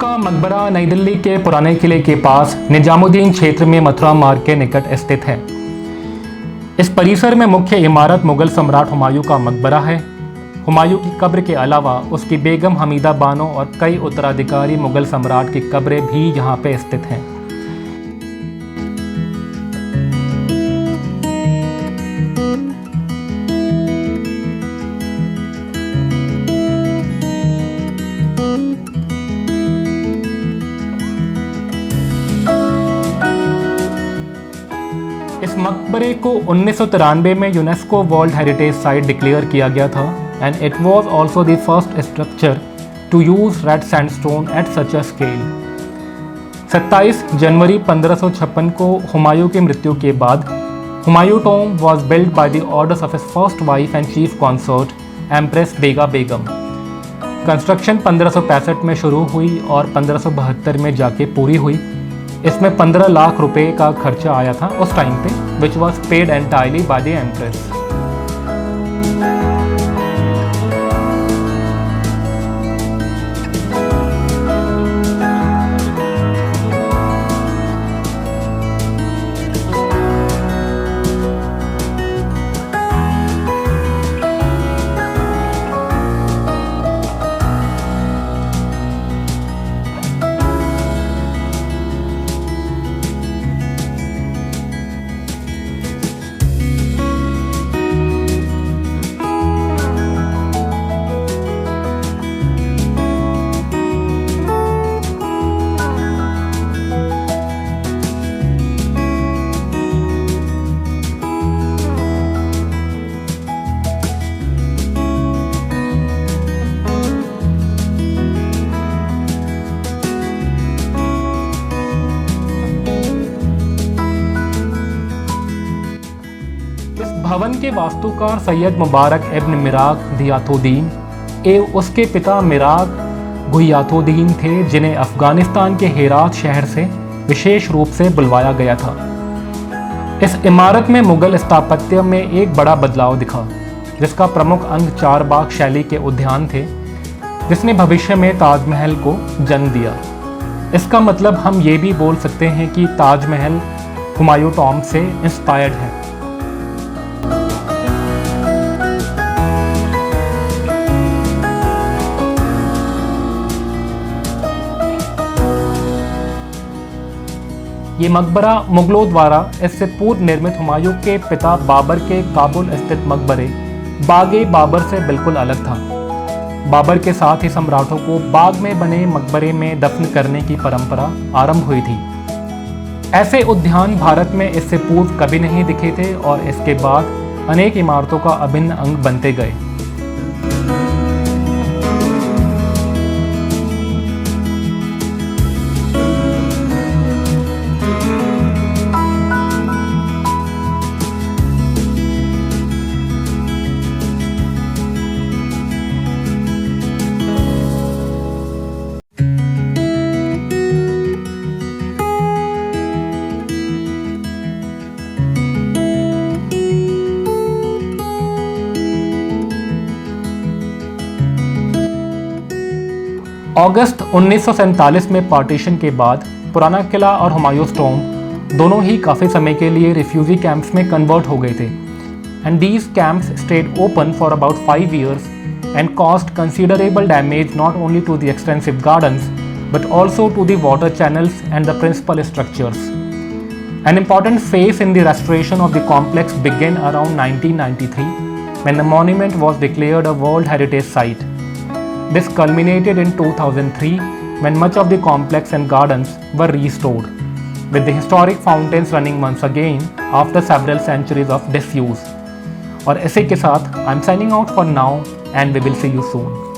का मकबरा नई दिल्ली के पुराने किले के पास निजामुद्दीन क्षेत्र में मथुरा मार्ग के निकट स्थित है। इस परिसर में मुख्य इमारत मुगल सम्राट हुमायूं का मकबरा है। हुमायूं की कब्र के अलावा उसकी बेगम हमीदा बानो और कई उत्तराधिकारी मुगल सम्राट की कब्रें भी यहाँ पे स्थित हैं। इस मकबरे को 1993 में UNESCO world heritage site declare किया गया था and it was also the first structure to use red sandstone at such a scale. 27 जनवरी 1556 को हुमायूं की मृत्यु के बाद Humayun tomb was built by the orders of his first wife and chief consort empress Bega Begum. Construction 1565 में शुरू हुई और 1572 में जाके पूरी हुई। इसमें 15 लाख रुपए का खर्चा आया था उस टाइम पे, which was paid entirely by the empress. भवन के वास्तुकार सैयद मुबारक इब्न मिराग घियाथुद्दीन एवं उसके पिता मिराग घियाथुद्दीन थे, जिन्हें अफगानिस्तान के हेरात शहर से विशेष रूप से बुलवाया गया था। इस इमारत में मुगल स्थापत्य में एक बड़ा बदलाव दिखा, जिसका प्रमुख अंग 4 बाग शैली के उद्यान थे, जिसने भविष्य में ताजमहल को जन्म दिया। इसका मतलब हम ये भी बोल सकते हैं कि ताजमहल हुमायूं टॉम से इंस्पायर्ड है। ये मकबरा मुगलों द्वारा इससे पूर्व निर्मित हुमायूं के पिता बाबर के काबुल स्थित मकबरे बागे बाबर से बिल्कुल अलग था। बाबर के साथ ही सम्राटों को बाग में बने मकबरे में दफन करने की परंपरा आरंभ हुई थी। ऐसे उद्यान भारत में इससे पूर्व कभी नहीं दिखे थे और इसके बाद अनेक इमारतों का अभिन्न अंग बनते गए। अगस्त 1947 में पार्टीशन के बाद पुराना किला और हुमायूं टॉम दोनों ही काफ़ी समय के लिए रिफ्यूजी कैंप्स में कन्वर्ट हो गए थे and these camps stayed open for about 5 years and cost considerable damage not only to the extensive gardens but also to the water channels and the principal structures. An important phase in the restoration of the complex began around 1993 when the monument was declared a World Heritage Site. This culminated in 2003 when much of the complex and gardens were restored, with the historic fountains running once again after several centuries of disuse. और इसी के साथ I'm signing out for now and we will see you soon.